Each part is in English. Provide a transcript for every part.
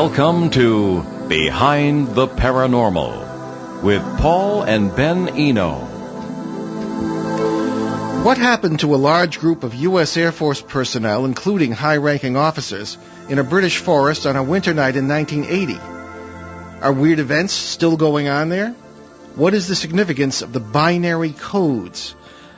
Welcome to Behind the Paranormal with Paul and Ben Eno. What happened to a large group of U.S. Air Force personnel, including high-ranking officers, in a British forest on a winter night in 1980? Are weird events still going on there? What is the significance of the binary codes?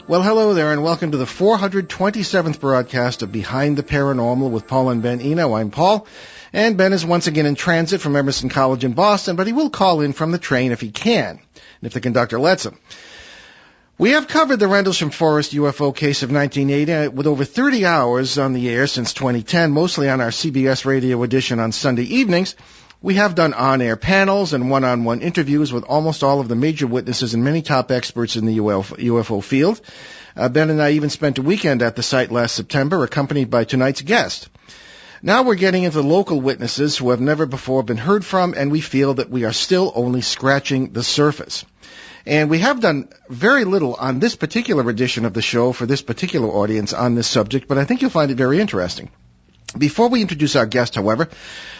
Well, hello there, and welcome to the 427th broadcast of Behind the Paranormal with Paul and Ben Eno. I'm Paul, and Ben is once again in transit from Emerson College in Boston, but he will call in from the train if he can, and if the conductor lets him. We have covered the Rendlesham Forest UFO case of 1980 with over 30 hours on the air since 2010, mostly on our CBS radio edition on Sunday evenings. We have done on-air panels and one-on-one interviews with almost all of the major witnesses and many top experts in the UFO field. Ben and I even spent a weekend at the site last September, accompanied by tonight's guest. Now we're getting into local witnesses who have never before been heard from, and we feel that we are still only scratching the surface. And we have done very little on this particular edition of the show for this particular audience on this subject, but I think you'll find it very interesting. Before we introduce our guest, however,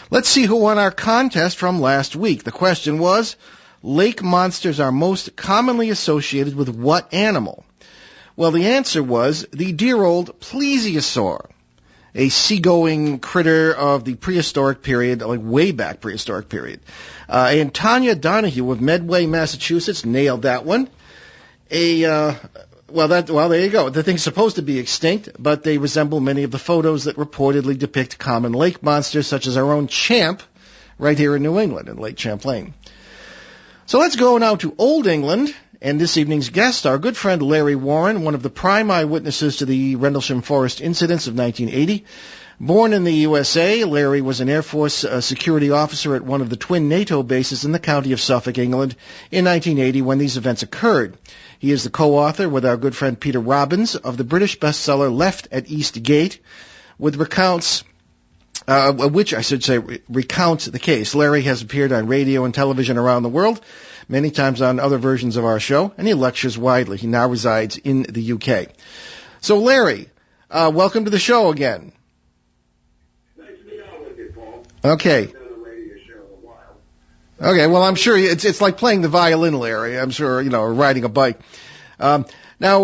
let's see who won our contest from last week. The question was, lake monsters are most commonly associated with what animal? Well, the answer was the dear old plesiosaur, a seagoing critter of the prehistoric period, like way back prehistoric period. And Tanya Donahue of Medway, Massachusetts, nailed that one. Well, there you go. The thing's supposed to be extinct, but they resemble many of the photos that reportedly depict common lake monsters, such as our own Champ, right here in New England, in Lake Champlain. So let's go now to Old England, and this evening's guest, our good friend Larry Warren, one of the prime eyewitnesses to the Rendlesham Forest incidents of 1980. Born in the USA, Larry was an Air Force security officer at one of the twin NATO bases in the county of Suffolk, England, in 1980 when these events occurred. He is the co-author with our good friend Peter Robbins of the British bestseller Left at East Gate, with recounts, recounts the case. Larry has appeared on radio and television around the world, many times on other versions of our show, and he lectures widely. He now resides in the UK. So, Larry, welcome to the show again. Nice to be on with you, Paul. Okay. I've done a radio show in a while. Okay, well, I'm sure it's like playing the violin, Larry. I'm sure, or riding a bike. Now,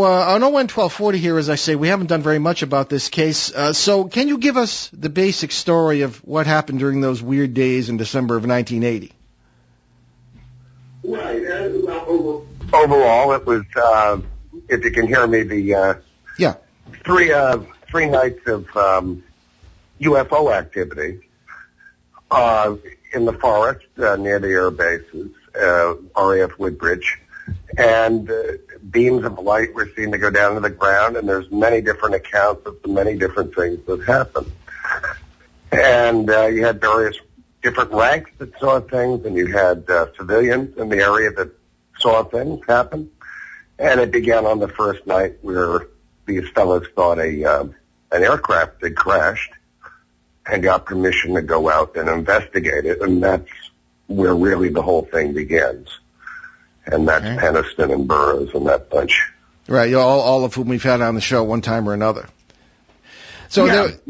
on ON 1240 here, as I say, we haven't done very much about this case. So can you give us the basic story of what happened during those weird days in December of 1980? Right. Well, overall, it was, if you can hear me, the three nights of UFO activity in the forest near the air bases, RAF Woodbridge, and beams of light were seen to go down to the ground, and there's many different accounts of the many different things that happened. And you had various different ranks that saw things, and you had civilians in the area that saw things happen. And it began on the first night where these fellows thought an aircraft had crashed and got permission to go out and investigate it, and that's where really the whole thing begins. And that's Peniston and Burroughs and that bunch. Right, all of whom we've had on the show one time or another. So it's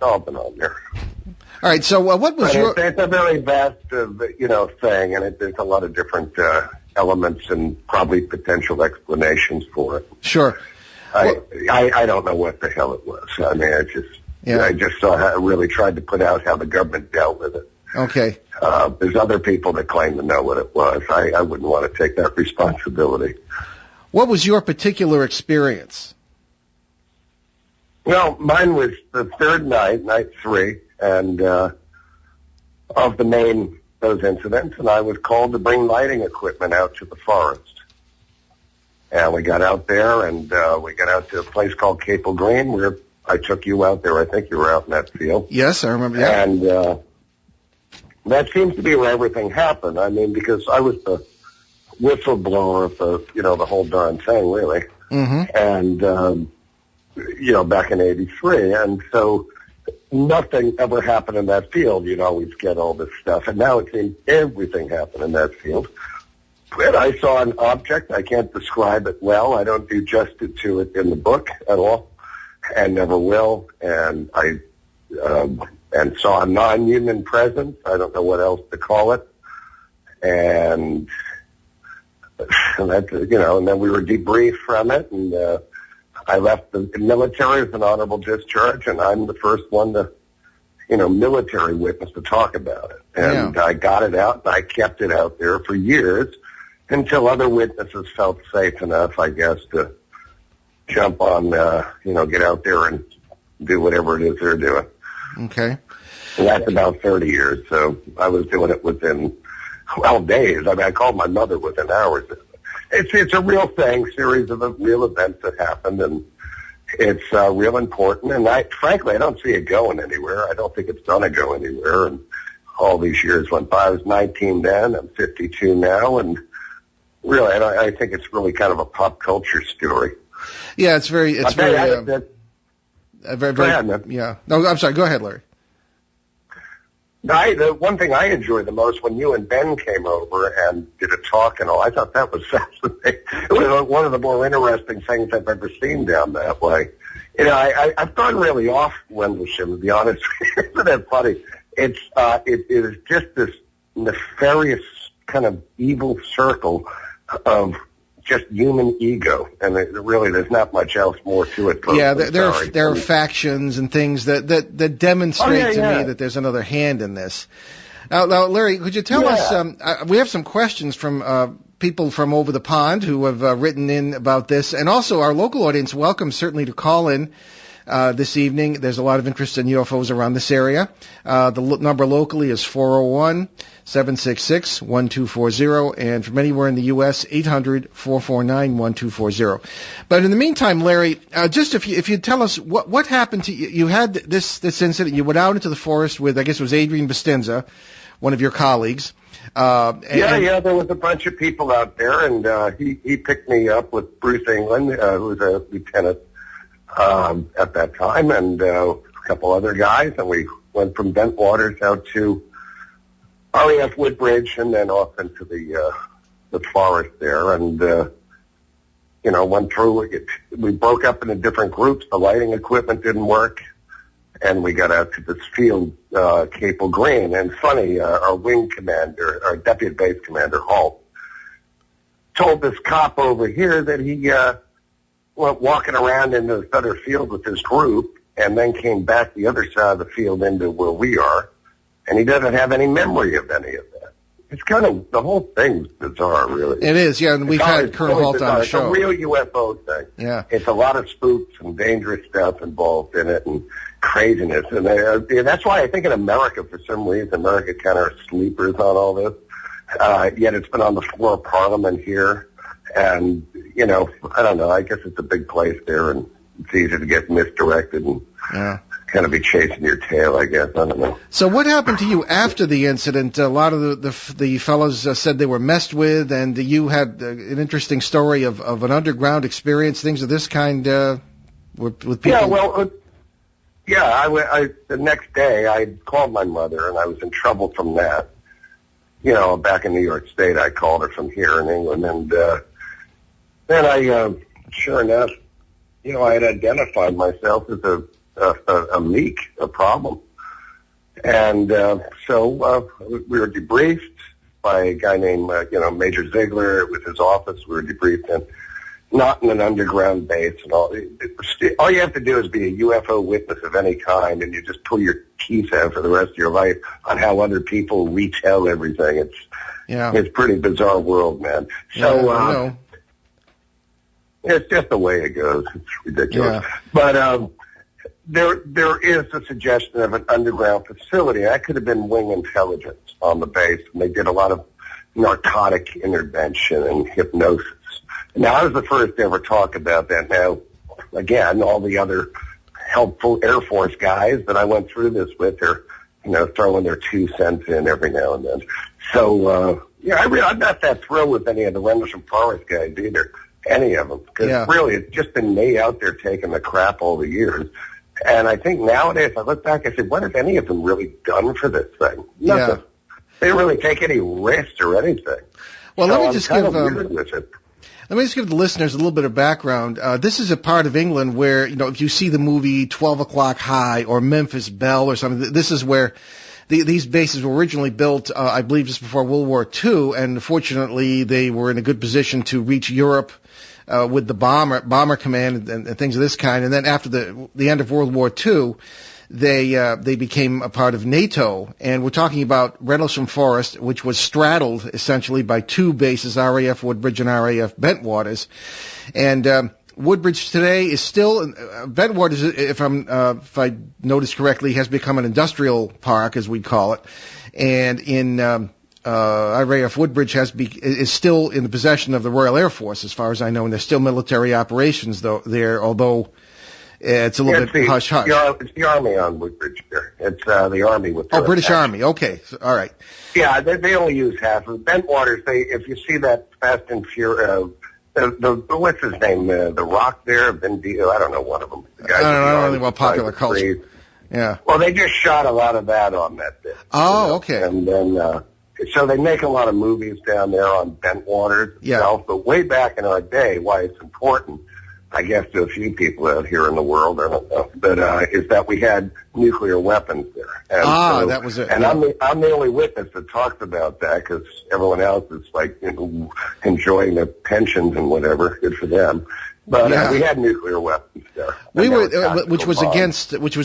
all been on there. All right, so what was your... It's a very vast, thing, and there's a lot of different elements and probably potential explanations for it. Sure. I don't know what the hell it was. I mean, I just saw how, really tried to put out how the government dealt with it. Okay. There's other people that claim to know what it was. I wouldn't want to take that responsibility. What was your particular experience? Well, mine was the third night 3, and of those incidents, and I was called to bring lighting equipment out to the forest. And we got out there, and we got out to a place called Capel Green, where I took you out there. I think you were out in that field. Yes, I remember that. And that seems to be where everything happened. I mean, because I was the whistleblower of the whole darn thing, really. Mm-hmm. And, back in 83. And so nothing ever happened in that field. You'd always get all this stuff. And now it seems everything happened in that field. But I saw an object. I can't describe it well. I don't do justice to it in the book at all, and never will. And I and saw a non-human presence. I don't know what else to call it. And that's, and then we were debriefed from it, and I left the military with an honorable discharge, and I'm the first one to, military witness to talk about it. And I got it out, and I kept it out there for years until other witnesses felt safe enough, I guess, to jump on, get out there and do whatever it is they're doing. Okay. And that's about 30 years, so I was doing it within, days. I mean, I called my mother within hours. It's a real thing, series of real events that happened, and it's real important. And frankly, I don't see it going anywhere. I don't think it's going to go anywhere. And all these years went by. I was 19 then. I'm 52 now, and really, I think it's really kind of a pop culture story. Yeah, it's very. Go ahead, man. Yeah. No, I'm sorry. Go ahead, Larry. The one thing I enjoyed the most when you and Ben came over and did a talk and all, I thought that was fascinating. It was one of the more interesting things I've ever seen down that way. I've gone really off Rendlesham, to be honest. Isn't that funny? It is just this nefarious kind of evil circle of just human ego, and there's not much else more to it. Yeah, there are factions and things that demonstrate to me that there's another hand in this. Now, Larry, could you tell us? We have some questions from people from over the pond who have written in about this, and also our local audience. Welcome, certainly, to call in this evening. There's a lot of interest in UFOs around this area. The number locally is 401-766-1240, and from anywhere in the U.S., 800-449-1240. But in the meantime, Larry, just if you'd tell us what happened to you. You had this incident. You went out into the forest with, I guess it was Adrian Bustinza, one of your colleagues. There was a bunch of people out there, and he picked me up with Bruce England, who was a lieutenant at that time, and a couple other guys, and we went from Bentwaters out to RAF Woodbridge and then off into the forest there, and went through it. We broke up into different groups. The lighting equipment didn't work, and we got out to this field, Capel Green. And funny, our wing commander, our deputy base commander, Holt, told this cop over here that he went walking around into this other field with his group and then came back the other side of the field into where we are, and he doesn't have any memory of any of that. It's kind of, the whole thing's bizarre, really. It is, yeah, and we've had Colonel Holt on the show. It's a real UFO thing. Yeah. It's a lot of spooks and dangerous stuff involved in it and craziness. And that's why I think in America, for some reason, America kind of sleepers on all this. Yet it's been on the floor of Parliament here. And, I don't know, I guess it's a big place there, and it's easy to get misdirected and kind of be chasing your tail, I guess. I don't know. So what happened to you after the incident? A lot of the fellows said they were messed with, and you had an interesting story of an underground experience, things of this kind with people. Yeah, well, the next day I called my mother, and I was in trouble from that. Back in New York State, I called her from here in England, and then I, sure enough, I had identified myself as a problem. And so we were debriefed by a guy named, Major Ziegler. It was his office. We were debriefed, and not in an underground base and all. All you have to do is be a UFO witness of any kind, and you just pull your teeth out for the rest of your life on how other people retell everything. It's pretty bizarre world, man. So it's just the way it goes. It's ridiculous. Yeah. But there is a suggestion of an underground facility. That could have been wing intelligence on the base, and they did a lot of narcotic intervention and hypnosis. Now, I was the first to ever talk about that. Now, again, all the other helpful Air Force guys that I went through this with are, throwing their 2 cents in every now and then. So, I'm not that thrilled with any of the Rendlesham Forest guys either, any of them, because really it's just been me out there taking the crap all the years. And I think nowadays, I look back, I say, what have any of them really done for this thing? Nothing. Yeah. They didn't really take any risks or anything. Well, so let me just give Let me just give the listeners a little bit of background. This is a part of England where, if you see the movie 12 O'Clock High or Memphis Belle or something, this is where these bases were originally built, I believe, just before World War II, and fortunately they were in a good position to reach Europe with the bomber command and things of this kind. And then after the end of World War II, they became a part of NATO, and we're talking about Rendlesham Forest, which was straddled essentially by two bases, RAF Woodbridge and RAF Bentwaters. And Woodbridge today is still Bentwaters, if I noticed correctly, has become an industrial park, as we call it, and in RAF Woodbridge is still in the possession of the Royal Air Force, as far as I know, and there's still military operations there, although it's a little bit hush-hush. It's the Army on Woodbridge there. It's the Army with the British Army. Okay. All right. Yeah, they only use half of Bentwaters. If you see that Fast and Furious, what's his name? The Rock there, Vin Diesel, I don't know, one of them. The guys I don't know about popular culture. Yeah. Well, they just shot a lot of that on that bit. Oh, okay. And then, so they make a lot of movies down there on Bentwaters itself. But way back in our day, why it's important, I guess to a few people out here in the world, I don't know, but is that we had nuclear weapons there. And that was it. And I'm the only witness that talks about that, because everyone else is like enjoying their pensions and whatever. Good for them. But we had nuclear weapons there. Which was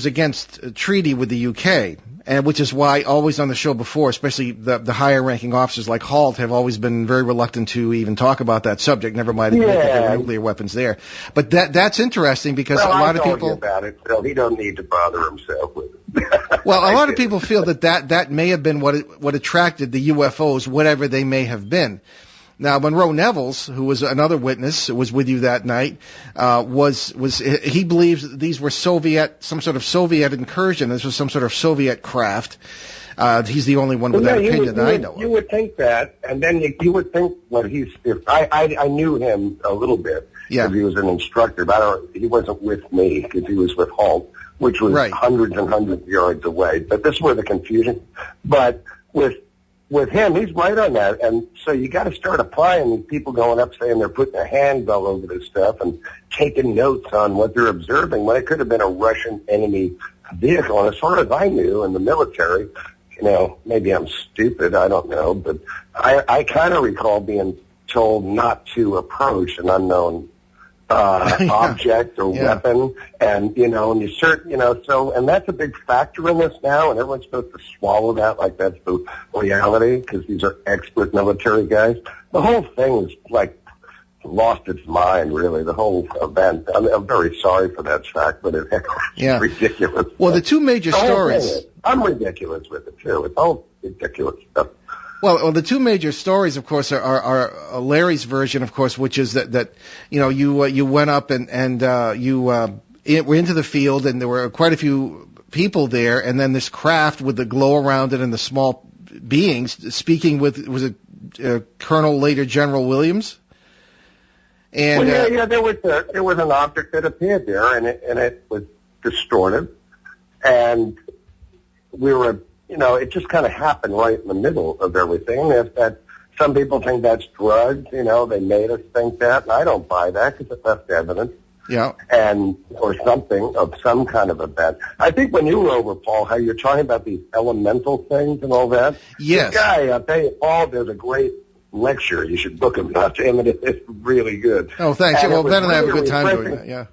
against a treaty with the UK, and which is why always on the show before, especially the higher ranking officers like Halt have always been very reluctant to even talk about that subject. Never mind admit that there were nuclear weapons there. But that's interesting because a lot of people about it, so he don't need to bother himself with it. Well, a lot of people feel that may have been what attracted the UFOs, whatever they may have been. Now, Monroe Nevels, who was another witness, was with you that night, he believes these were some sort of Soviet incursion. This was some sort of Soviet craft. He's the only one with that opinion that I know of. You would think that, and then you would think I knew him a little bit because he was an instructor, but he wasn't with me because he was with Halt, which was hundreds and hundreds of yards away. But this is where the confusion. But with him, he's right on that, and so you got to start applying these people going up saying they're putting their hands all over this stuff and taking notes on what they're observing when it could have been a Russian enemy vehicle. And as far as I knew in the military, maybe I'm stupid, I don't know, but I kind of recall being told not to approach an unknown object or weapon, and and you so, and that's a big factor in this now, and everyone's supposed to swallow that like that's the reality because these are expert military guys. The whole thing is like lost its mind, really. The whole event. I'm very sorry for that fact, but it's ridiculous. Well, the two major stories. I'm ridiculous with it too. It's all ridiculous stuff. Well, the two major stories, of course, are Larry's version, of course, which is that you went up and you were into the field, and there were quite a few people there, and then this craft with the glow around it and the small beings speaking with, was it Colonel later General Williams? And there was an object that appeared there, and it was distorted, and we were. It just kind of happened right in the middle of everything. That some people think that's drugs. They made us think that, and I don't buy that because it's left evidence. Yeah. Or something of some kind of event. I think when you were over, Paul, how you're talking about these elemental things and all that. Yes. This guy, I'll tell you, Paul, there's a great lecture. You should book him. It's really good. Oh, thanks. Well, Ben and I have a good time doing that. Yeah.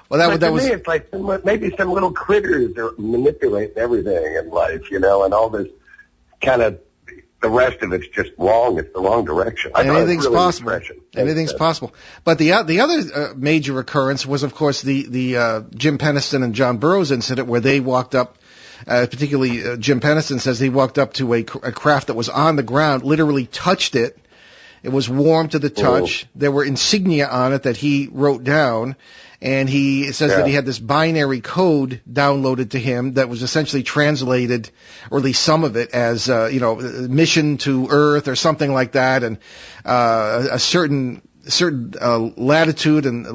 Well, that was. Me, it's like maybe some little critters are manipulating everything in life, and all this kind of. The rest of it's just wrong. It's the wrong direction. Anything's really possible. Anything's possible. But the other major occurrence was, of course, the Jim Penniston and John Burroughs incident, where they walked up. Particularly, Jim Penniston says he walked up to a craft that was on the ground, literally touched it. It was warm to the touch. There were insignia on it that he wrote down. And he says that he had this binary code downloaded to him that was essentially translated, or at least some of it, as mission to Earth or something like that, and a certain certain latitude and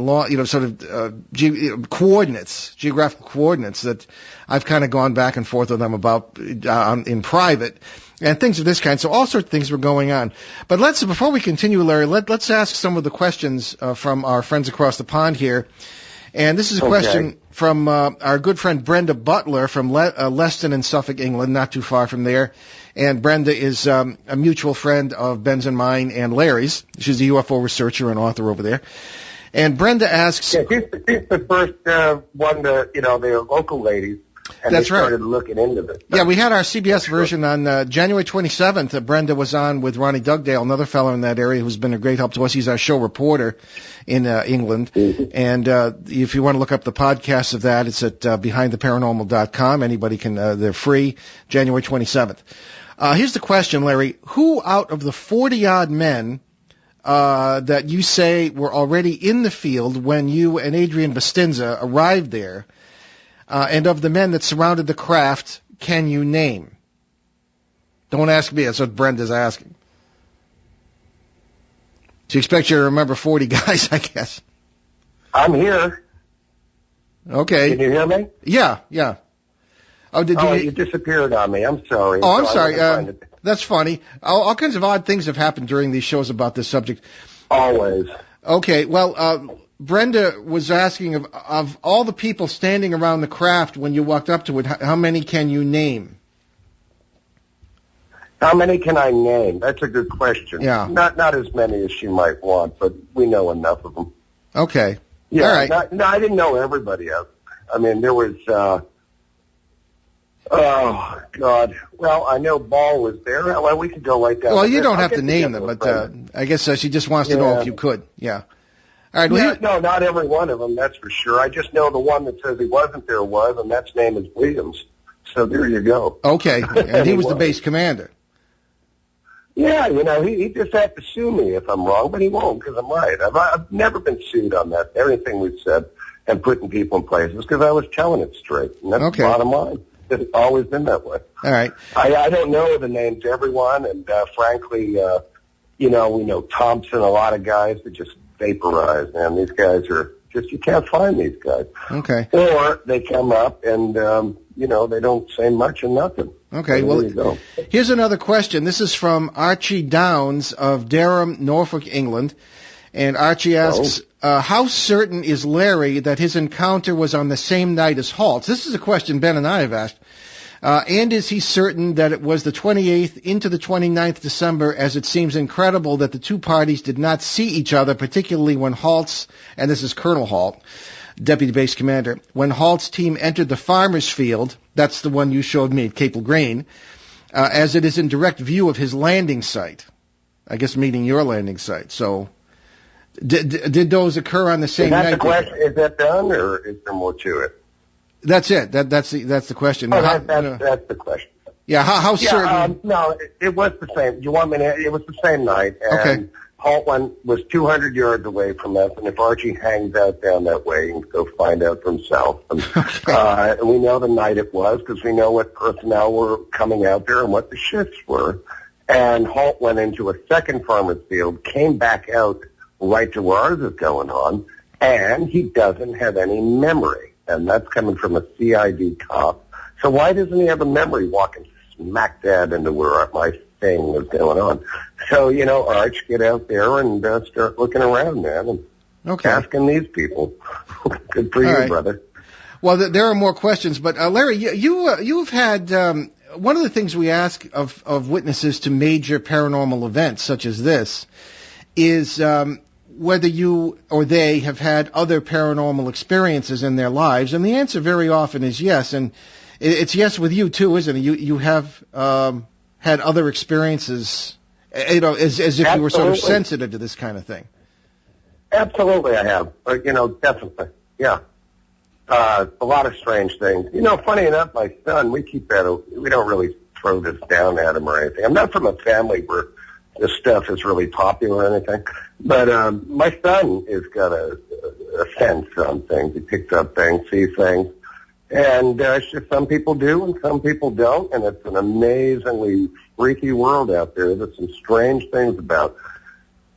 geographical coordinates that I've kind of gone back and forth with them about in private, and things of this kind. So all sorts of things were going on. But before we continue, Larry, let's ask some of the questions from our friends across the pond here. And this is a question from our good friend Brenda Butler from Leston in Suffolk, England, not too far from there. And Brenda is a mutual friend of Ben's and mine and Larry's. She's a UFO researcher and author over there. And Brenda asks... Yeah, she's the first one to, the local ladies. And that's they started looking into this. Yeah, we had our CBS version on January 27th. Brenda was on with Ronnie Dugdale, another fellow in that area who's been a great help to us. He's our show reporter in England. Mm-hmm. And if you want to look up the podcast of that, it's at behindtheparanormal.com. Anybody can, they're free, January 27th. Here's the question, Larry. Who out of the 40-odd men that you say were already in the field when you and Adrian Bustinza arrived there, and of the men that surrounded the craft, can you name? Don't ask me. That's what Brenda's asking. She expects you to remember 40 guys, I guess. I'm here. Okay. Can you hear me? Yeah. Oh, you disappeared on me. I'm sorry. Oh, I'm sorry. That's funny. All kinds of odd things have happened during these shows about this subject. Always. Okay. Well, Brenda was asking of all the people standing around the craft when you walked up to it, how many can you name? How many can I name? That's a good question. Yeah. Not as many as she might want, but we know enough of them. Okay. Yeah. All right. I didn't know everybody else. I mean, there was, oh, God. Well, I know Ball was there. Well, we could go right down. Well, you don't have to name them, but I guess she just wants to know if you could. Yeah. All right, well, no, not every one of them, that's for sure. I just know the one that says he wasn't there was, and that's name is Williams. So there you go. Okay, and he was the base commander. Yeah, he just had to sue me if I'm wrong, but he won't because I'm right. I've never been sued on that, everything we've said and putting people in places because I was telling it straight, and that's the bottom line. It's always been that way. All right. I don't know the names of everyone, and frankly, we know Thompson, a lot of guys that just vaporize, man. These guys are just, you can't find these guys. Okay. Or they come up and, they don't say much and nothing. Okay, so well, here's another question. This is from Archie Downs of Durham, Norfolk, England. And Archie asks, how certain is Larry that his encounter was on the same night as Halt's? This is a question Ben and I have asked. And is he certain that it was the 28th into the 29th December, as it seems incredible that the two parties did not see each other, particularly when Halt's, and this is Colonel Halt, Deputy Base Commander, when Halt's team entered the farmer's field, that's the one you showed me at Capel Green, as it is in direct view of his landing site. I guess meaning your landing site. So did those occur on the same night? Is that the question? Is that done, or is there more to it? That's it. That's the question. Oh, that's the question. Yeah, how certain? No, it was the same. You want me to? It was the same night, and okay. Halt was 200 yards away from us, and if Archie hangs out down that way, he can go find out for himself. And, okay. And we know the night it was because we know what personnel were coming out there and what the shifts were. And Halt went into a second farmer's field, came back out right to where ours is going on, and he doesn't have any memory. And that's coming from a CID cop. So why doesn't he have a memory walking smack dab into where my thing was going on? So, Arch, get out there and start looking around, man, and asking these people. Good for you, brother. Well, there are more questions, but Larry, you've had one of the things we ask of witnesses to major paranormal events such as this is whether you or they have had other paranormal experiences in their lives, and the answer very often is yes, and it's yes with you too, isn't it? You have had other experiences, as if you were sort of sensitive to this kind of thing. Absolutely, I have. Definitely, yeah. A lot of strange things. Funny enough, my son, we keep that. We don't really throw this down at him or anything. I'm not from a family where this stuff is really popular or anything. But my son has got a sense on things. He picks up things, sees things. And it's just some people do and some people don't. And it's an amazingly freaky world out there. There's some strange things about.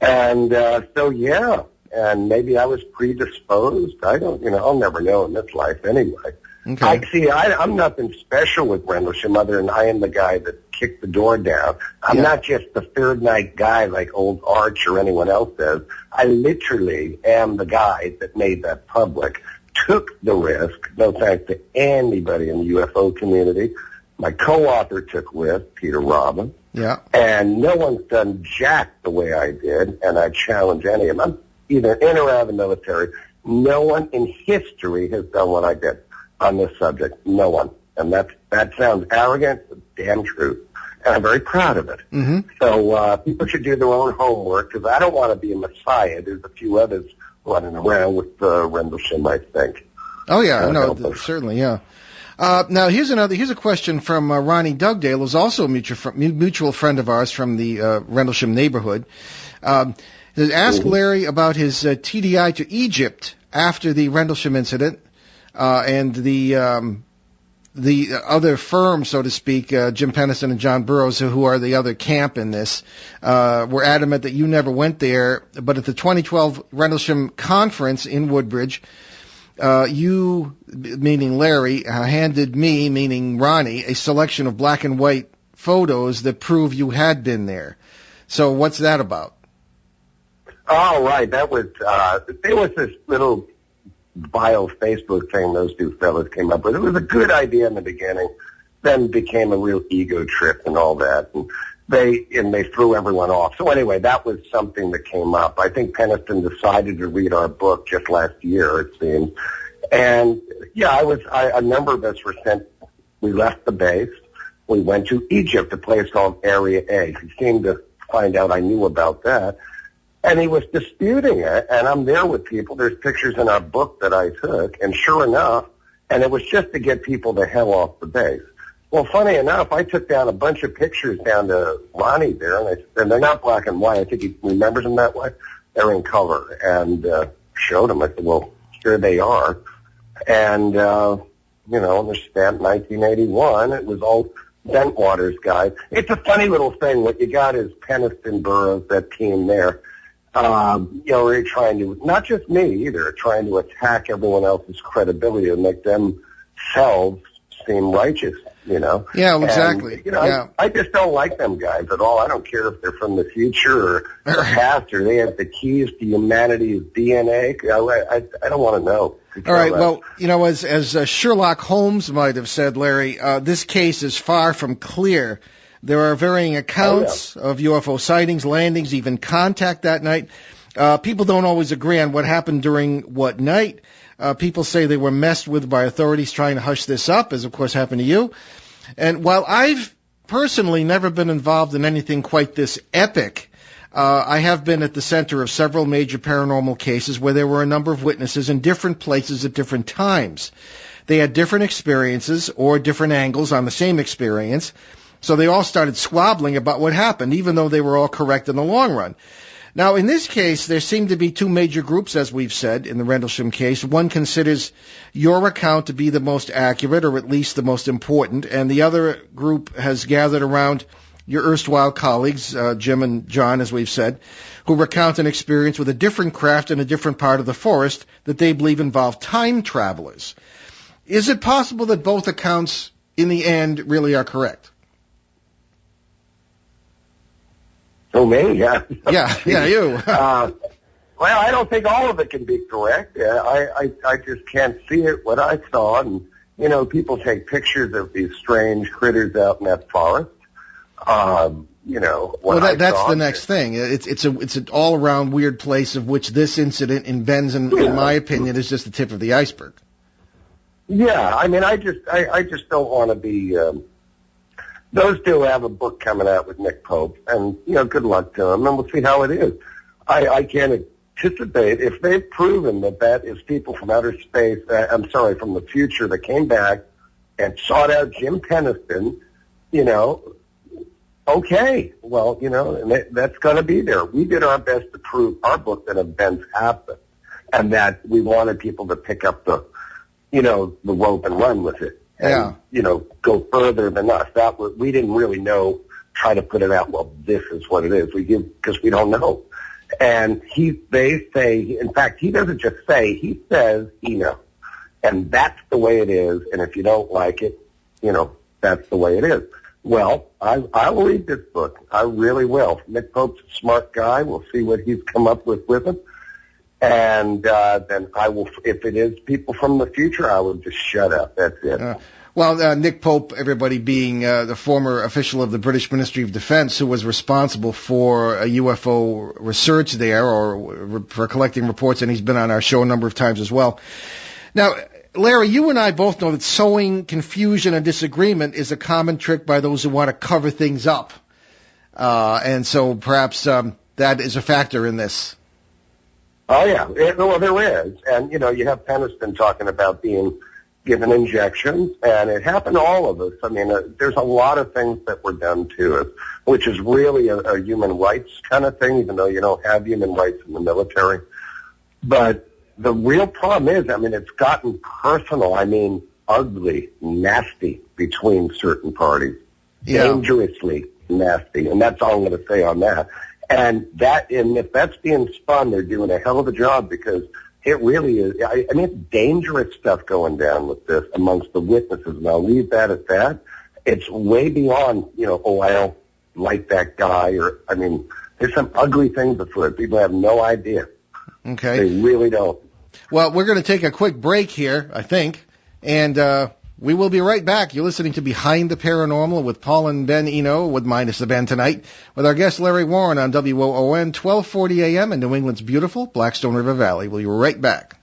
And so, yeah, and maybe I was predisposed. I don't, I'll never know in this life anyway. Okay. I'm nothing special with Rendlesham other than I am the guy that kicked the door down. I'm not just the third night guy like old Arch or anyone else says. I literally am the guy that made that public, took the risk, no thanks to anybody in the UFO community. My co-author took risk, Peter Robbins. Yeah. And no one's done jack the way I did, and I challenge any of them. I'm either in or out of the military. No one in history has done what I did on this subject. No one. And that sounds arrogant, but damn true. And I'm very proud of it. Mm-hmm. So people should do their own homework, because I don't want to be a messiah. There's a few others running around with Rendlesham, I think. Oh, yeah. No, certainly, yeah. Now, here's a question from Ronnie Dugdale, who's also a mutual friend of ours from the Rendlesham neighborhood. Ask Larry about his TDI to Egypt after the Rendlesham incident, and the other firm, so to speak, Jim Penniston and John Burroughs, who are the other camp in this, were adamant that you never went there. But at the 2012 Rendlesham conference in Woodbridge, you, meaning Larry, handed me, meaning Ronnie, a selection of black and white photos that prove you had been there. So what's that about? Oh, right. That was, there was this little vile Facebook thing those two fellas came up with. It was a good idea in the beginning, then became a real ego trip and all that. And they threw everyone off. So anyway, that was something that came up. I think Penniston decided to read our book just last year, it seems. And yeah, a number of us were sent. We left the base. We went to Egypt, a place called Area A. He seemed to find out I knew about that. And he was disputing it, and I'm there with people. There's pictures in our book that I took, and sure enough, and it was just to get people the hell off the base. Well, funny enough, I took down a bunch of pictures down to Ronnie there, and they're not black and white. I think he remembers them that way. They're in color, and showed him. I said, well, here they are. And, they're stamped 1981. It was all Bentwaters guys. It's a funny little thing. What you got is Penniston, Burroughs, that team there. They're trying to, not just me either, trying to attack everyone else's credibility and make themselves seem righteous, Yeah, well, exactly. And, I just don't like them guys at all. I don't care if they're from the future or the past, or they have the keys to humanity's DNA. I don't want to know. All right, well, as Sherlock Holmes might have said, Larry, this case is far from clear. There are varying accounts of UFO sightings, landings, even contact that night. People don't always agree on what happened during what night. People say they were messed with by authorities trying to hush this up, as of course happened to you. And while I've personally never been involved in anything quite this epic, I have been at the center of several major paranormal cases where there were a number of witnesses in different places at different times. They had different experiences or different angles on the same experience, so they all started squabbling about what happened, even though they were all correct in the long run. Now, in this case, there seem to be two major groups, as we've said, in the Rendlesham case. One considers your account to be the most accurate, or at least the most important, and the other group has gathered around your erstwhile colleagues, Jim and John, as we've said, who recount an experience with a different craft in a different part of the forest that they believe involved time travelers. Is it possible that both accounts, in the end, really are correct? Oh, me? Yeah. Yeah, you. Well, I don't think all of it can be correct. I just can't see it, what I saw. And, people take pictures of these strange critters out in that forest. That's the next thing. It's an all-around weird place, of which this incident in Ben's, in my opinion, is just the tip of the iceberg. Yeah, I just don't want to be... Those two have a book coming out with Nick Pope, and, good luck to them, and we'll see how it is. I can't anticipate, if they've proven that is people from outer space, from the future that came back and sought out Jim Penniston, okay, well, and that's going to be there. We did our best to prove our book that events happened, and that we wanted people to pick up the rope and run with it. And, go further than us. We didn't really try to put it out, well, this is what it is. We give, because we don't know. And they say, in fact, he doesn't just say, he says he knows. And that's the way it is. And if you don't like it, that's the way it is. Well, I'll read this book. I really will. Nick Pope's a smart guy. We'll see what he's come up with him. And then I will, if it is people from the future, I will just shut up. That's it. Well, Nick Pope, everybody being the former official of the British Ministry of Defense who was responsible for UFO research there or for collecting reports, and he's been on our show a number of times as well. Now, Larry, you and I both know that sowing confusion and disagreement is a common trick by those who want to cover things up. And so perhaps that is a factor in this. Oh, yeah. Well, there is. And, you have Peniston talking about being given injections, and it happened to all of us. I mean, there's a lot of things that were done to us, which is really a human rights kind of thing, even though you don't have human rights in the military. But the real problem is, it's gotten personal. Ugly, nasty between certain parties. Yeah. Dangerously nasty. And that's all I'm going to say on that. And if that's being spun, they're doing a hell of a job because it really is. It's dangerous stuff going down with this amongst the witnesses, and I'll leave that at that. It's way beyond, I don't like that guy, there's some ugly things afoot. People have no idea. Okay. They really don't. Well, we're going to take a quick break here, I think, and we will be right back. You're listening to Behind the Paranormal with Paul and Ben Eno, with minus the Ben tonight, with our guest Larry Warren on WOON, 1240 AM in New England's beautiful Blackstone River Valley. We'll be right back.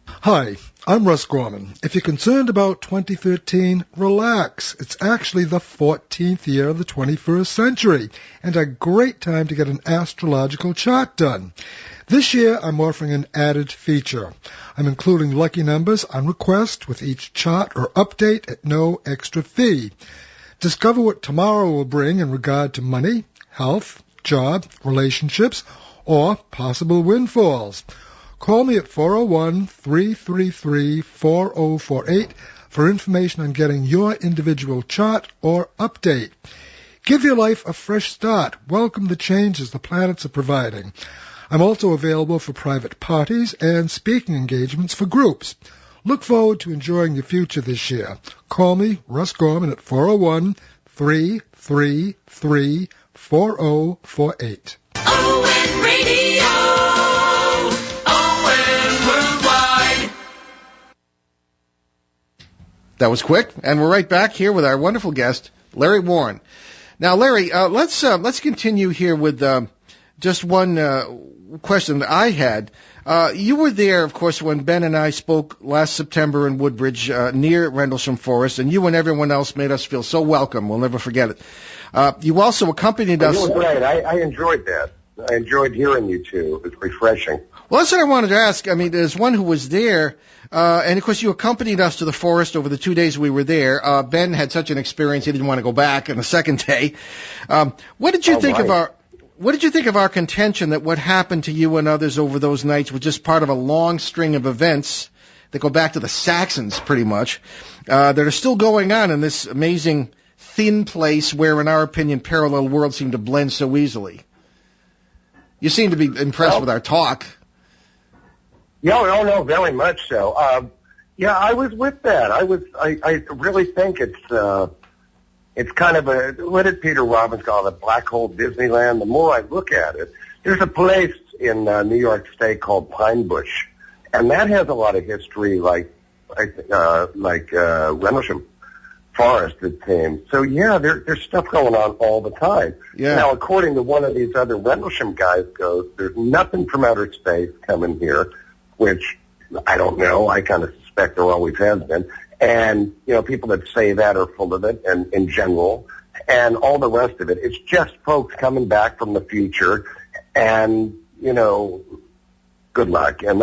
Hi, I'm Russ Gorman. If you're concerned about 2013, relax. It's actually the 14th year of the 21st century, and a great time to get an astrological chart done. This year, I'm offering an added feature. I'm including lucky numbers on request with each chart or update at no extra fee. Discover what tomorrow will bring in regard to money, health, job, relationships, or possible windfalls. Call me at 401-333-4048 for information on getting your individual chart or update. Give your life a fresh start. Welcome the changes the planets are providing. I'm also available for private parties and speaking engagements for groups. Look forward to enjoying your future this year. Call me, Russ Gorman, at 401-333-4048. ON Radio, ON Worldwide. That was quick, and we're right back here with our wonderful guest, Larry Warren. Now, Larry, let's continue here with just one question that I had. You were there, of course, when Ben and I spoke last September in Woodbridge near Rendlesham Forest, and you and everyone else made us feel so welcome. We'll never forget it. You also accompanied us. You were great. I enjoyed that. I enjoyed hearing you two. It was refreshing. Well, that's what I wanted to ask. There's one who was there, and of course you accompanied us to the forest over the 2 days we were there. Ben had such an experience he didn't want to go back on the second day. What did you think of our contention that what happened to you and others over those nights was just part of a long string of events that go back to the Saxons, pretty much, that are still going on in this amazing thin place where, in our opinion, parallel worlds seem to blend so easily? You seem to be impressed with our talk. No, very much so. I was with that. I really think it's kind of what did Peter Robbins call it, a black hole Disneyland? The more I look at it, there's a place in New York State called Pine Bush, and that has a lot of history, like Rendlesham Forest, it seems. So yeah, there's stuff going on all the time. Yeah. Now, according to one of these other Rendlesham guys goes, there's nothing from outer space coming here, which I don't know. I kind of suspect there always has been. And, people that say that are full of it, and in general, and all the rest of it. It's just folks coming back from the future, and, good luck. And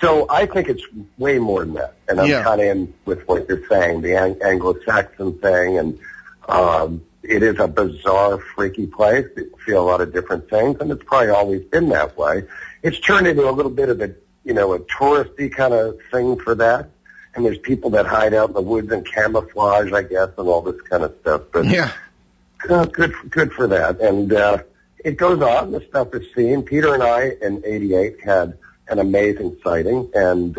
so I think it's way more than that. And I'm kind of in with what you're saying, the Anglo-Saxon thing, and it is a bizarre, freaky place. You feel a lot of different things, and it's probably always been that way. It's turned into a little bit of a touristy kind of thing for that. And there's people that hide out in the woods in camouflage, I guess, and all this kind of stuff. But good for that. And it goes on. The stuff is seen. Peter and I in '88 had an amazing sighting, and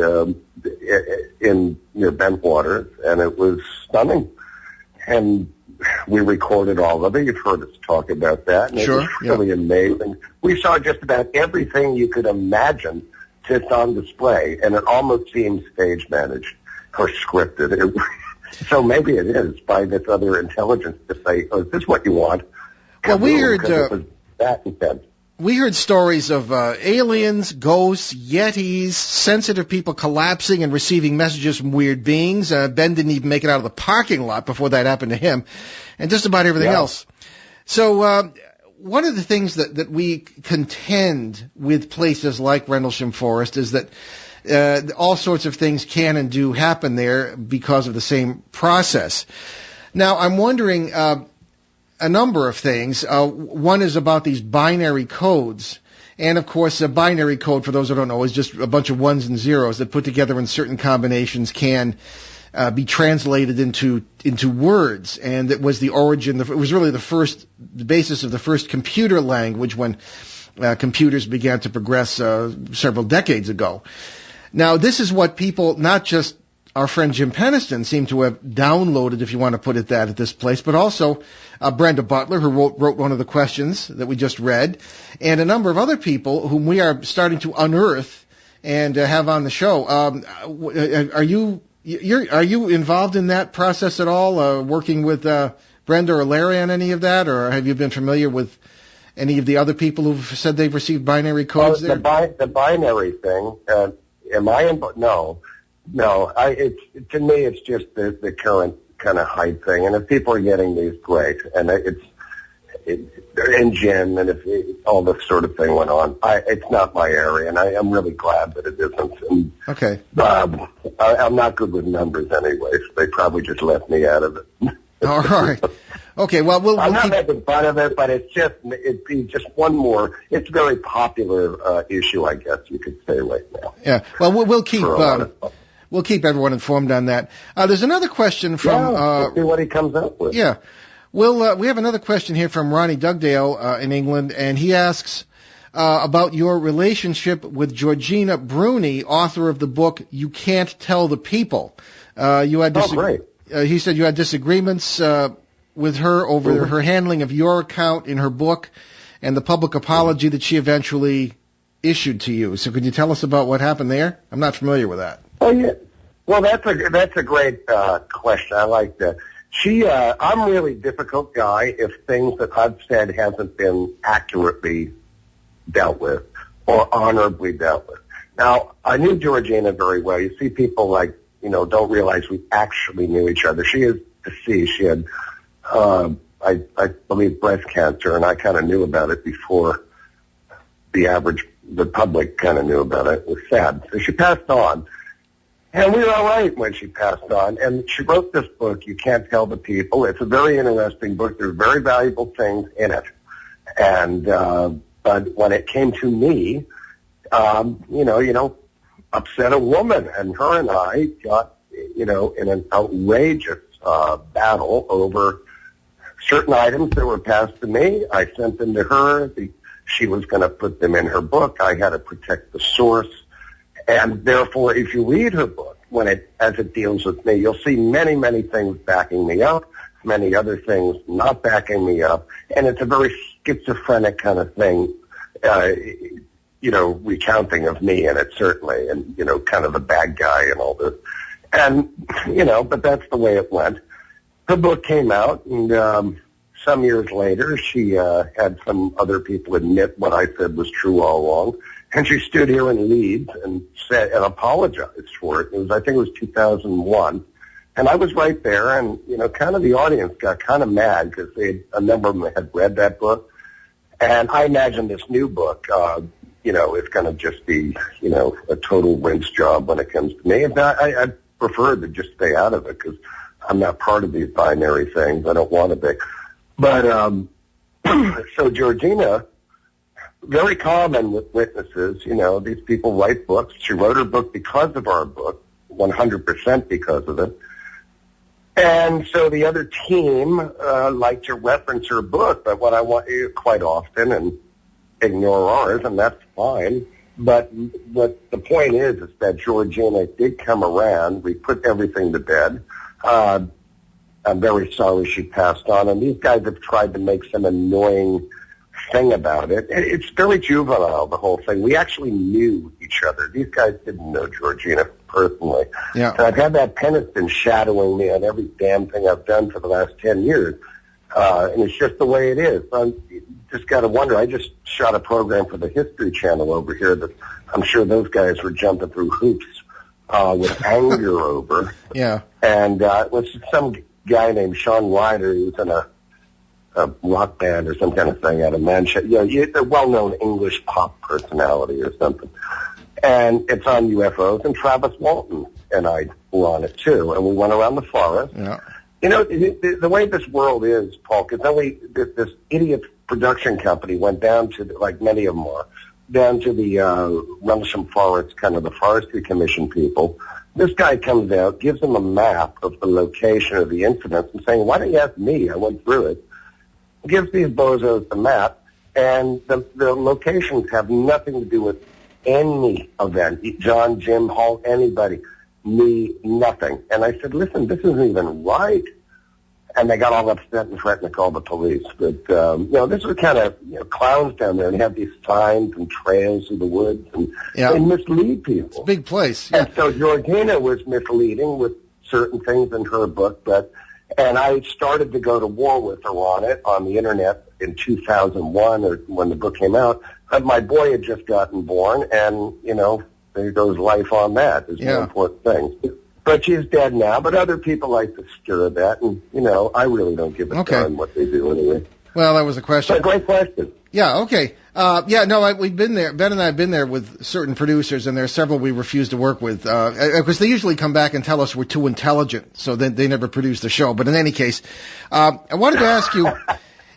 in near Bentwaters, and it was stunning. And we recorded all of it. You've heard us talk about that, and sure, it was really amazing. We saw just about everything you could imagine just on display, and it almost seemed stage managed or scripted. So maybe it is by this other intelligence to say, "Oh, is this what you want?" Well, we heard it was that intense. We heard stories of aliens, ghosts, yetis, sensitive people collapsing and receiving messages from weird beings. Ben didn't even make it out of the parking lot before that happened to him, and just about everything else. So one of the things that we contend with places like Rendlesham Forest is that all sorts of things can and do happen there because of the same process. Now, I'm wondering a number of things. One is about these binary codes. And, of course, a binary code, for those who don't know, is just a bunch of ones and zeros that put together in certain combinations can be translated into words. And it was the origin, it was really the basis of the first computer language when computers began to progress several decades ago. Now, this is what people, not just our friend Jim Peniston, seem to have downloaded, if you want to put it that, at this place, but also Brenda Butler, who wrote one of the questions that we just read, and a number of other people whom we are starting to unearth and have on the show. Are you involved in that process at all, working with Brenda or Larry on any of that, or have you been familiar with any of the other people who've said they've received binary codes there? The binary thing, am I involved? No. To me, it's just the current kind of hype thing. And if people are getting these, great. And they're in gin, and if all this sort of thing went on, it's not my area, and I am really glad that it isn't. And, okay. I'm not good with numbers anyway, so they probably just left me out of it. All right. Okay. Well, I'm not making fun of it, but it'd be just one more. It's a very popular issue, I guess you could say right now. Yeah. Well, we'll keep everyone informed on that. There's another question from... we'll see what he comes up with. Yeah. Well, we have another question here from Ronnie Dugdale in England, and he asks about your relationship with Georgina Bruni, author of the book You Can't Tell the People. You had great. He said you had disagreements with her over her handling of your account in her book and the public apology that she eventually issued to you. So could you tell us about what happened there? I'm not familiar with that. Oh, yeah. Well, that's a great question. I like that. I'm a really difficult guy if things that I've said hasn't been accurately dealt with or honorably dealt with. Now, I knew Georgina very well. You see people don't realize we actually knew each other. She is deceased. She had, I believe, breast cancer, and I kind of knew about it before the public kind of knew about it. It was sad. So she passed on. And we were all right when she passed on. And she wrote this book, You Can't Tell the People. It's a very interesting book. There's very valuable things in it. And but when it came to me, you don't upset a woman. And her and I got, in an outrageous battle over certain items that were passed to me. I sent them to her. She was going to put them in her book. I had to protect the source. And therefore, if you read her book, as it deals with me, you'll see many, many things backing me up, many other things not backing me up. And it's a very schizophrenic kind of thing, recounting of me in it, certainly, and, kind of the bad guy and all this. And, but that's the way it went. Her book came out, and some years later, she had some other people admit what I said was true all along. And she stood here in Leeds and said and apologized for it. I think it was 2001. And I was right there, and, kind of the audience got kind of mad because a number of them had read that book. And I imagine this new book, is going to just be, a total rinse job when it comes to me. And I prefer to just stay out of it because I'm not part of these binary things. I don't want to be. But so Georgina, very common with witnesses, these people write books. She wrote her book because of our book, 100% because of it. And so the other team liked to reference her book, but what I want quite often and ignore ours, and that's fine. But what the point is that Georgina did come around. We put everything to bed. I'm very sorry she passed on, and these guys have tried to make some annoying thing about it. It's very juvenile, the whole thing. We actually knew each other. These guys didn't know Georgina personally. Yeah. So I've had that penance shadowing me on every damn thing I've done for the last 10 years. And it's just the way it is. You just got to wonder. I just shot a program for the History Channel over here that I'm sure those guys were jumping through hoops with anger over. Yeah. And it was some guy named Sean Ryder who was in a rock band or some kind of thing out of Manchester. A well-known English pop personality or something. And it's on UFOs, and Travis Walton and I were on it too. And we went around the forest. Yeah. You know, the way this world is, Paul, because only this idiot production company went down to, like many of them are, down to the Rendlesham Forest, kind of the Forestry Commission people. This guy comes out, gives them a map of the location of the incidents, and saying, why don't you ask me? I went through it. Gives these bozos the map, and the locations have nothing to do with any event. John, Jim, Hall, anybody. Me, nothing. And I said, listen, this isn't even right. And they got all upset and threatened to call the police. But, this was kind of, clowns down there, and they have these signs and trails through the woods, and they mislead people. It's a big place. Yeah. And so Georgina was misleading with certain things in her book, and I started to go to war with her on it on the internet in 2001 or when the book came out. But my boy had just gotten born, and, there goes life on that. There's no important things. But she's dead now, but other people like to stir that, and, I really don't give a darn what they do anyway. Well, that was a question. It's a great question. Yeah, okay. We've been there. Ben and I have been there with certain producers, and there are several we refuse to work with, because they usually come back and tell us we're too intelligent, so they never produce the show. But in any case, I wanted to ask you,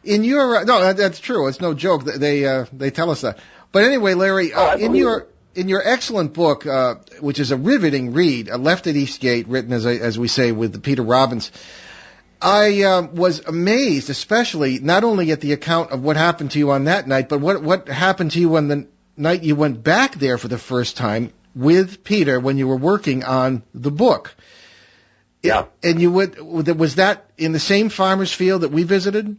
in your, no, that's true. It's no joke. They tell us that. But anyway, Larry, in your excellent book, which is a riveting read, A Left at Eastgate, written as we say with Peter Robbins, I was amazed, especially not only at the account of what happened to you on that night, but what happened to you on the night you went back there for the first time with Peter when you were working on the book. Yeah. And was that in the same farmer's field that we visited?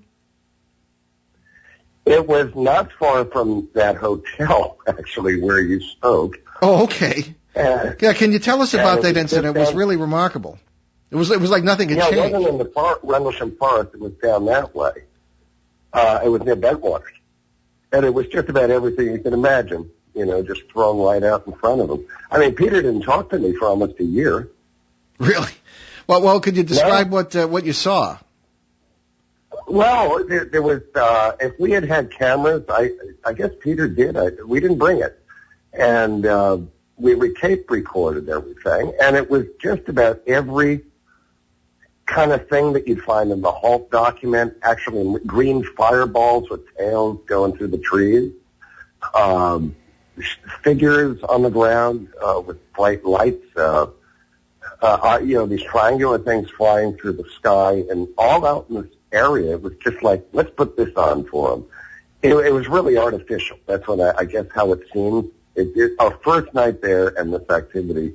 It was not far from that hotel, actually, where you spoke. Oh, okay. Can you tell us about that incident? It was really remarkable. It was like nothing had changed. It wasn't in the Rendlesham Forest. It was down that way. It was near Bentwaters. And it was just about everything you can imagine, just thrown right out in front of him. I mean, Peter didn't talk to me for almost a year. Really? Well, could you describe what you saw? Well, there was, if we had cameras, I guess Peter did. We didn't bring it. And we tape recorded everything. And it was just about every kind of thing that you'd find in the Halt document, actually green fireballs with tails going through the trees, figures on the ground with bright lights, these triangular things flying through the sky, and all out in this area. It was just like, let's put this on for them. It was really artificial. That's what I guess how it seemed. Our first night there and this activity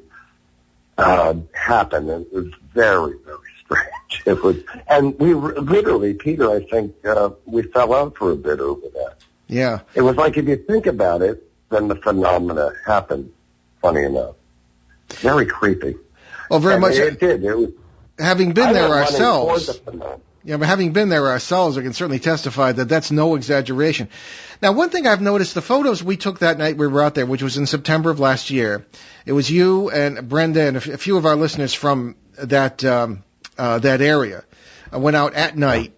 happened, and it was very, very strange. It was, and we literally, Peter, I think, we fell out for a bit over that. Yeah. It was like, if you think about it, then the phenomena happened, funny enough. Very creepy. Well, very much. It did. It was, having been there ourselves. Yeah, but having been there ourselves, we can certainly testify that that's no exaggeration. Now, one thing I've noticed, the photos we took that night we were out there, which was in September of last year, it was you and Brenda and a few of our listeners from that area went out at night,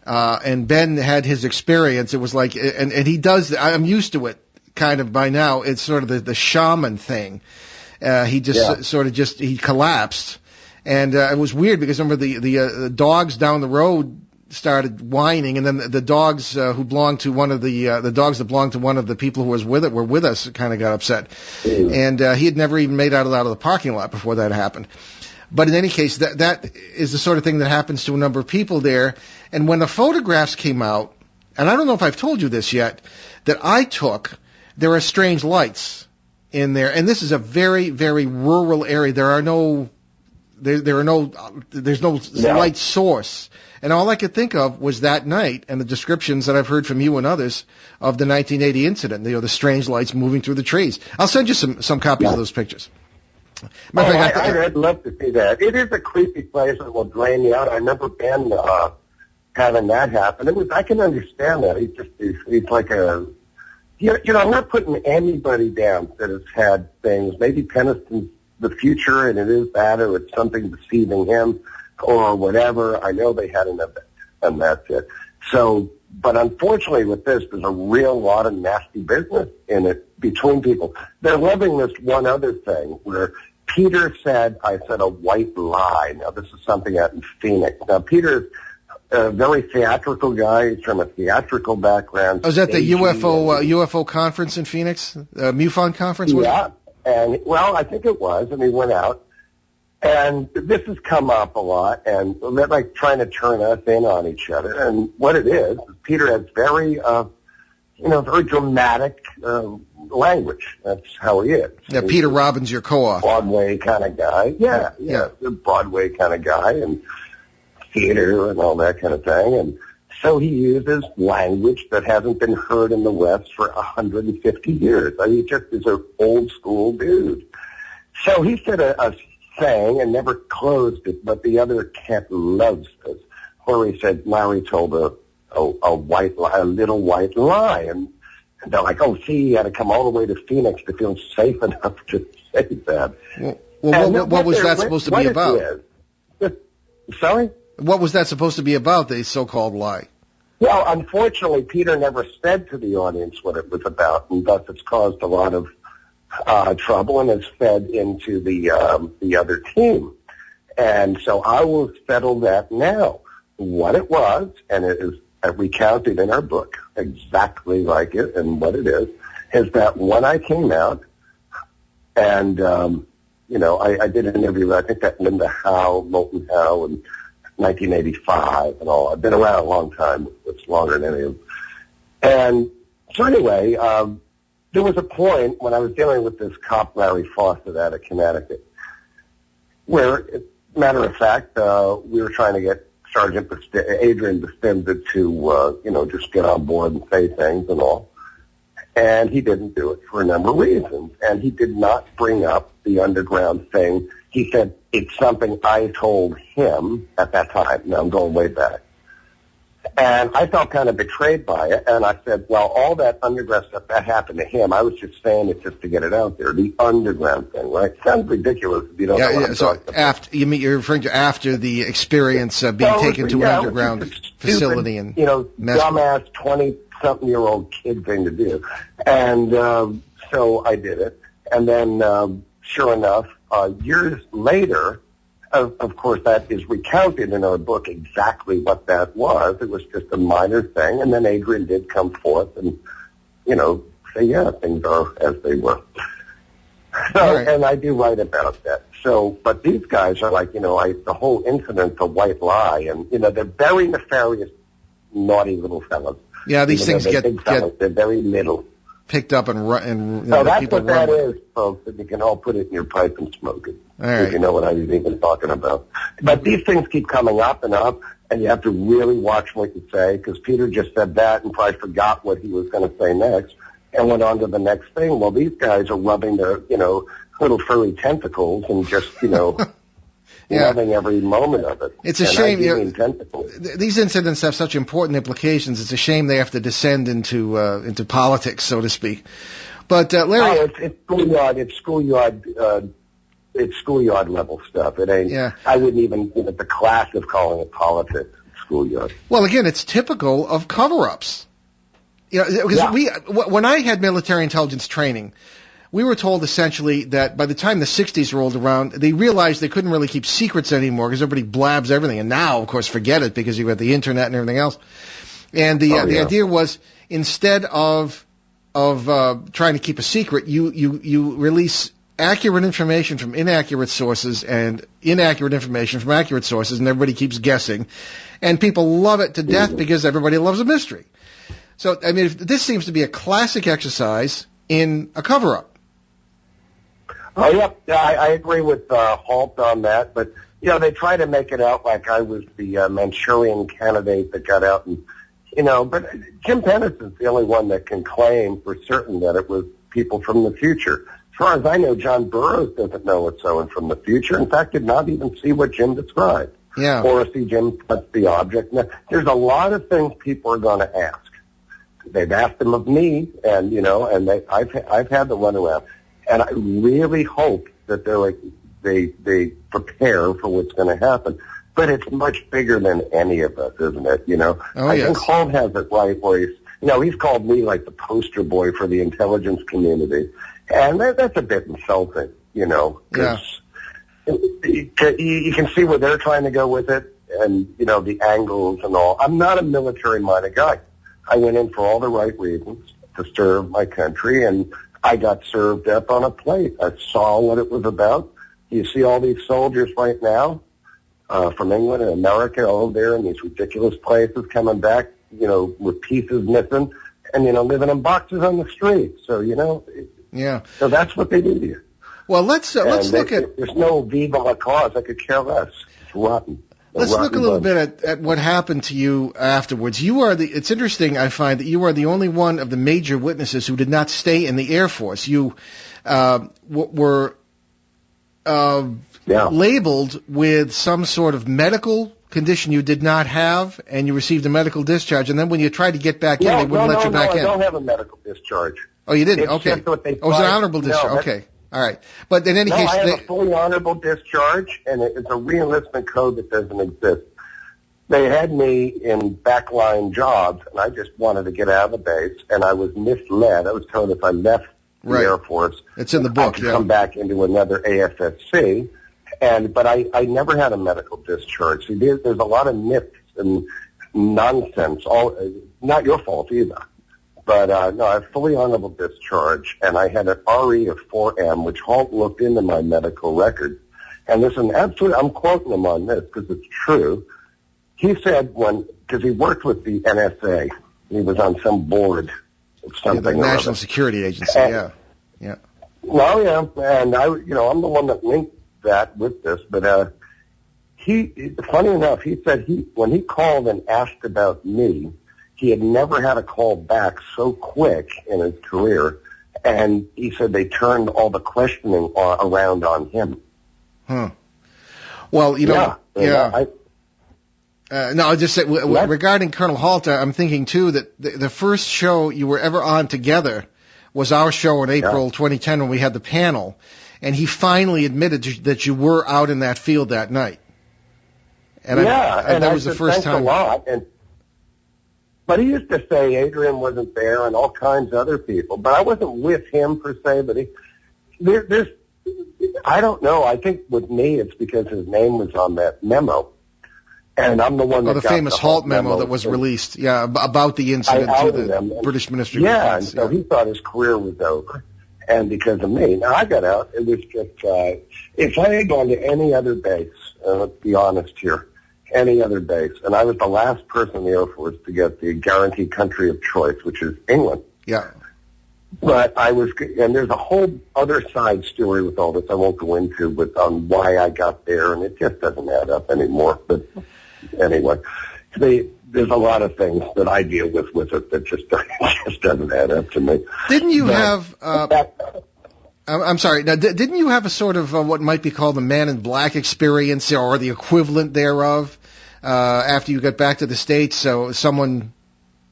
and Ben had his experience. It was like, and he does, I'm used to it kind of by now. It's sort of the shaman thing. He just he collapsed. And it was weird because remember the dogs down the road started whining, and then the dogs who belonged to one of the dogs that belonged to one of the people who were with us kind of got upset. And he had never even made out of the parking lot before that happened. But in any case, that is the sort of thing that happens to a number of people there. And when the photographs came out, and I don't know if I've told you this yet, that I took, there are strange lights in there. And this is a very, very rural area. There's no light source. And all I could think of was that night and the descriptions that I've heard from you and others of the 1980 incident, the strange lights moving through the trees. I'll send you some copies of those pictures. I'd love to see that. It is a creepy place that will drain you out. I remember Ben having that happen. I can understand that. He's like a, I'm not putting anybody down that has had things. Maybe Peniston's the future and it is that, or it's something deceiving him or whatever. I know they had an event and that's it. So, but unfortunately with this, there's a real lot of nasty business in it between people. They're living this one other thing where Peter said, I said a white lie. Now this is something out in Phoenix. Now Peter's a very theatrical guy. He's from a theatrical background. Oh, is that the UFO conference in Phoenix? MUFON conference? Yeah. And, well, I think it was, and he went out. And this has come up a lot, and they're like trying to turn us in on each other. And what it is Peter has very, very dramatic language. That's how he is. Yeah, Peter Robbins, your co-author. Broadway kind of guy. Yeah. A Broadway kind of guy, and theater and all that kind of thing. And so he uses language that hasn't been heard in the West for 150 years. I mean, he just is an old school dude. So he said a saying and never closed it, but the other cat loves this, where he said Larry told a white lie, a little white lie. And they're like, oh, see, he had to come all the way to Phoenix to feel safe enough to say that. Well, what was that supposed to be about? Sorry? What was that supposed to be about, the so-called lie? Well, unfortunately, Peter never said to the audience what it was about, and thus it's caused a lot of trouble and has fed into the other team. And so I will settle that now. What it was, and it is recounted in our book exactly like it, and what it is that when I came out, and I did an interview. I think that Linda Howe, Molten Howe, and 1985 and all. I've been around a long time. It's longer than any of them. And so anyway, there was a point when I was dealing with this cop, Larry Fawcett, out of Connecticut, where, matter of fact, we were trying to get Sergeant Adrian Bastinda to, just get on board and say things and all. And he didn't do it for a number of reasons. And he did not bring up the underground thing. He said, it's something I told him at that time. Now, I'm going way back. And I felt kind of betrayed by it. And I said, well, all that underground stuff, that happened to him. I was just saying it just to get it out there. The underground thing, right? Sounds ridiculous if you don't know what I'm talking about. You're referring to after the experience of being taken to an underground facility and dumbass 20-something-year-old kid thing to do. And so I did it. And then, sure enough, years later, of course, that is recounted in our book exactly what that was. It was just a minor thing, and then Adrian did come forth and, say, yeah, things are as they were. So, right. And I do write about that. So, but these guys are like, the whole incident's a white lie, and, they're very nefarious, naughty little fellows. Yeah, these things get they're very little. Picked up and run. So that's what that is, folks, that you can all put it in your pipe and smoke it. All right. If you know what I was even talking about. But these things keep coming up, and you have to really watch what you say, because Peter just said that and probably forgot what he was going to say next and went on to the next thing. Well, these guys are rubbing their, little furry tentacles and just, loving every moment of it. It's a shame. These incidents have such important implications. It's a shame they have to descend into politics, so to speak. But Larry, it's schoolyard level stuff. It ain't. Yeah. I wouldn't even give it the class of calling it politics. Schoolyard. Well, again, it's typical of cover-ups. Because when I had military intelligence training, we were told essentially that by the time the 60s rolled around, they realized they couldn't really keep secrets anymore because everybody blabs everything. And now, of course, forget it because you've got the internet and everything else. And the idea was instead of trying to keep a secret, you release accurate information from inaccurate sources and inaccurate information from accurate sources, and everybody keeps guessing. And people love it to death because everybody loves a mystery. So, I mean, this seems to be a classic exercise in a cover-up. Oh, yeah, I agree with Holt on that, but, you know, they try to make it out like I was the Manchurian candidate that got out and, you know, but Jim Pennison's the only one that can claim for certain that it was people from the future. As far as I know, John Burroughs doesn't know it's someone from the future. In fact, did not even see what Jim described. Yeah. Or see Jim touch the object. Now, there's a lot of things people are going to ask. They've asked them of me, and, you know, and I've had the runaround. And I really hope that they prepare for what's going to happen. But it's much bigger than any of us, isn't it? You know, I think Holt has it right where he's called me like the poster boy for the intelligence community. And that's a bit insulting, you know, because you can see where they're trying to go with it and, you know, the angles and all. I'm not a military-minded guy. I went in for all the right reasons to serve my country, and I got served up on a plate. I saw what it was about. You see all these soldiers right now from England and America over there in these ridiculous places coming back, you know, with pieces missing and, you know, living in boxes on the street. So, you know, so that's what they do to you. Well, let's look at... There's no viva la cause. I could care less. It's rotten. Let's look a little bit at what happened to you afterwards. It's interesting, I find, that you are the only one of the major witnesses who did not stay in the Air Force. You were labeled with some sort of medical condition you did not have, and you received a medical discharge, and then when you tried to get back in, they wouldn't let you back in. I don't have a medical discharge. Oh, you didn't? It's okay. just what they it was an honorable discharge. Okay. All right. But in any case... I have a fully honorable discharge, and it's a re-enlistment code that doesn't exist. They had me in backline jobs, and I just wanted to get out of the base, and I was misled. I was told if I left the Air Force... It's in the book, I could come back into another AFSC, but I never had a medical discharge. See, there's a lot of myths and nonsense, not your fault either. But, no, I have fully honorable discharge, and I had an RE of 4M, which Holt looked into my medical record. And this is I'm quoting him on this because it's true. He said because he worked with the NSA, he was on some board of something. The National Security Agency, yeah. Well, yeah, and I'm the one that linked that with this, but, funny enough, he said when he called and asked about me, he had never had a call back so quick in his career, and he said they turned all the questioning around on him. Well, you know, no, I'll just say, regarding Colonel Holt, I'm thinking, too, that the first show you were ever on together was our show in April 2010 when we had the panel, and he finally admitted that you were out in that field that night. And that was the first time. A lot, but he used to say Adrian wasn't there and all kinds of other people. But I wasn't with him per se. But there's I don't know. I think with me it's because his name was on that memo. And I'm the one that got the famous Holt memo that was released, about the incident to the British Ministry of Defense. And so he thought his career was over. And because of me. Now, I got out. It was just, if I had gone to any other base, let's be honest here, any other base, and I was the last person in the Air Force to get the guaranteed country of choice, which is England. Yeah. But and there's a whole other side story with all this I won't go into, but on why I got there, and it just doesn't add up anymore. But anyway, there's a lot of things that I deal with it that just doesn't add up to me. Didn't you have... I'm sorry. Now, didn't you have a sort of what might be called the Man in Black experience, or the equivalent thereof, after you got back to the States? So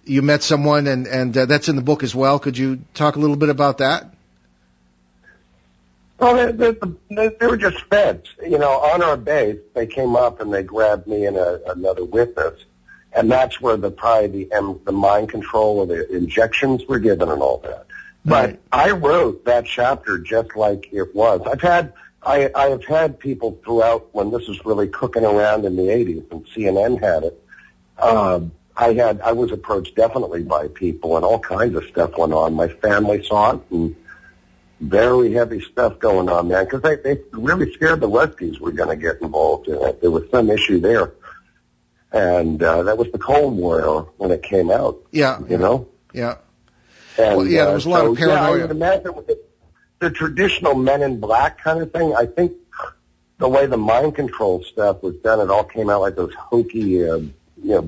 you met someone, and that's in the book as well. Could you talk a little bit about that? Well, they were just feds. On our base, they came up and they grabbed me and another witness, and that's where the mind control or the injections were given and all that. But I wrote that chapter just like it was. I have had people throughout when this was really cooking around in the 80s and CNN had it. I was approached definitely by people and all kinds of stuff went on. My family saw it, and very heavy stuff going on, man, because they really scared the rescues were going to get involved in it. There was some issue there. And that was the Cold War era when it came out. Yeah. You know? Yeah. And, well, yeah, there was a lot of paranoia. Yeah, I would imagine with the traditional Men in Black kind of thing, I think the way the mind control stuff was done, it all came out like those hokey,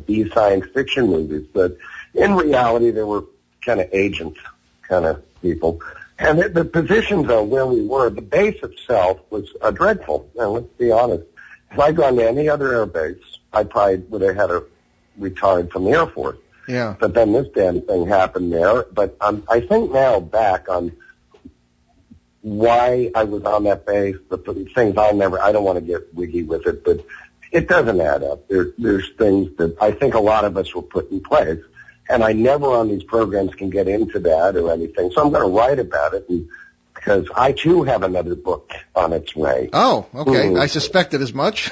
B science fiction movies. But in reality, they were kind of agents, kind of people. And the positions of where we were, the base itself was dreadful. And let's be honest. If I'd gone to any other air base, I probably would have had to retired from the Air Force. Yeah. But then this damn thing happened there. But I think now back on why I was on that base, the things I don't want to get wiggy with it, but it doesn't add up. There's things that I think a lot of us will put in place. And I never on these programs can get into that or anything. So I'm going to write about it because I, too, have another book on its way. Oh, okay. I suspected as much.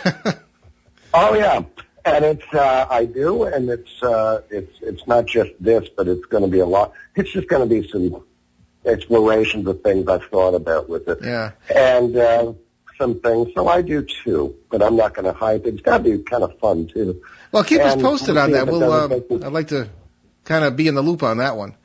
Oh, yeah. And it's, I do, and it's not just this, but it's going to be a lot. It's just going to be some explorations of things I've thought about with it. Yeah. And, some things. So I do too, but I'm not going to hype it. It's got to be kind of fun too. Well, keep us posted on that. I'd like to kind of be in the loop on that one.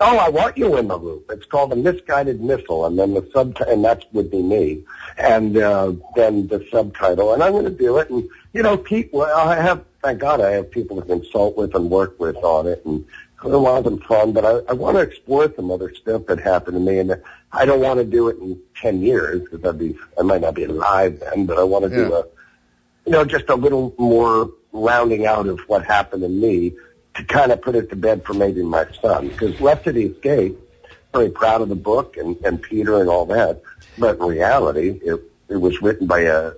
Oh, I want you in the loop. It's called A Misguided Missile, and then and that would be me, and then the subtitle, and I'm going to do it. And thank God, I have people to consult with and work with on it, and it wasn't fun, but I want to explore some other stuff that happened to me, and I don't want to do it in 10 years because I might not be alive then, but I want to do just a little more rounding out of what happened to me, to kind of put it to bed for maybe my son. Because Left at East Gate, very proud of the book and Peter and all that. But in reality, it was written by a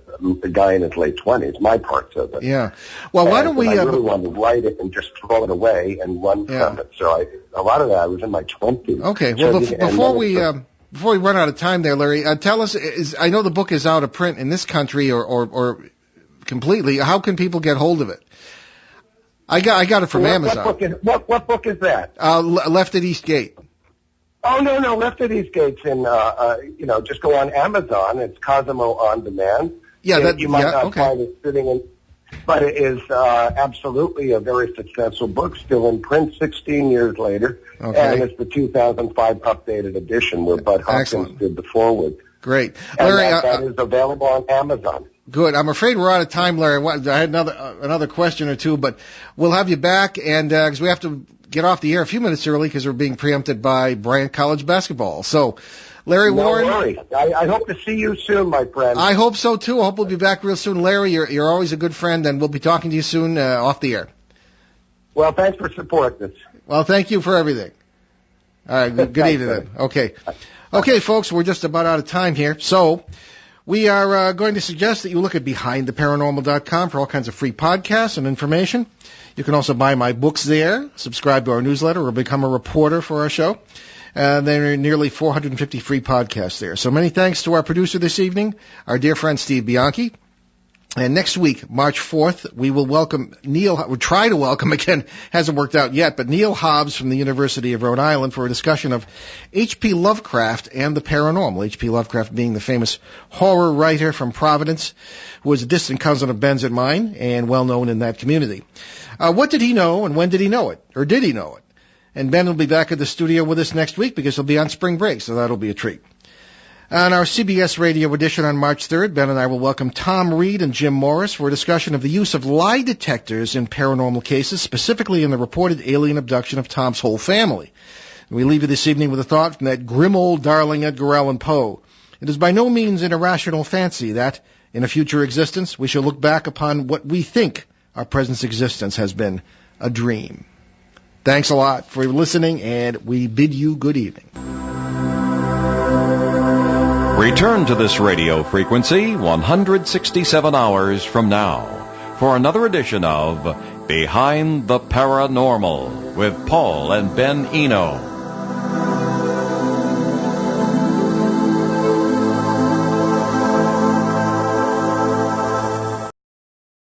guy in his late 20s, my parts of it. Yeah. Well, why don't we... I really wanted to write it and just throw it away and run from it. So a lot of that, I was in my 20s. Okay. Well, before we run out of time there, Larry, tell us, I know the book is out of print in this country or completely. How can people get hold of it? I got it from Amazon. What book is that? Left at East Gate. Oh, no, Left at East Gate's in, just go on Amazon. It's Cosmo On Demand. Yeah, you might not find it sitting in, but it is absolutely a very successful book, still in print 16 years later. Okay. And it's the 2005 updated edition where Bud Hopkins did the foreword. Great. And Larry, that is available on Amazon. Good. I'm afraid we're out of time, Larry. I had another question or two, but we'll have you back, and because we have to get off the air a few minutes early because we're being preempted by Bryant College basketball. So, Larry Warren. No worries. I hope to see you soon, my friend. I hope so too. I hope we'll be back real soon, Larry. You're always a good friend, and we'll be talking to you soon off the air. Well, thanks for supporting us. Well, thank you for everything. All right. Good evening then. Okay, folks. We're just about out of time here, so. We are going to suggest that you look at BehindTheParanormal.com for all kinds of free podcasts and information. You can also buy my books there, subscribe to our newsletter, or become a reporter for our show. There are nearly 450 free podcasts there. So many thanks to our producer this evening, our dear friend Steve Bianchi. And next week, March 4th, we will welcome we'll try to welcome again, hasn't worked out yet, but Neil Hobbs from the University of Rhode Island for a discussion of H.P. Lovecraft and the paranormal. H.P. Lovecraft being the famous horror writer from Providence, who was a distant cousin of Ben's and mine, and well known in that community. What did he know, and when did he know it? Or did he know it? And Ben will be back at the studio with us next week because he'll be on spring break, so that'll be a treat. On our CBS radio edition on March 3rd, Ben and I will welcome Tom Reed and Jim Morris for a discussion of the use of lie detectors in paranormal cases, specifically in the reported alien abduction of Tom's whole family. And we leave you this evening with a thought from that grim old darling Edgar Allan Poe. It is by no means an irrational fancy that, in a future existence, we shall look back upon what we think our present existence has been a dream. Thanks a lot for listening, and we bid you good evening. Return to this radio frequency 167 hours from now for another edition of Behind the Paranormal with Paul and Ben Eno.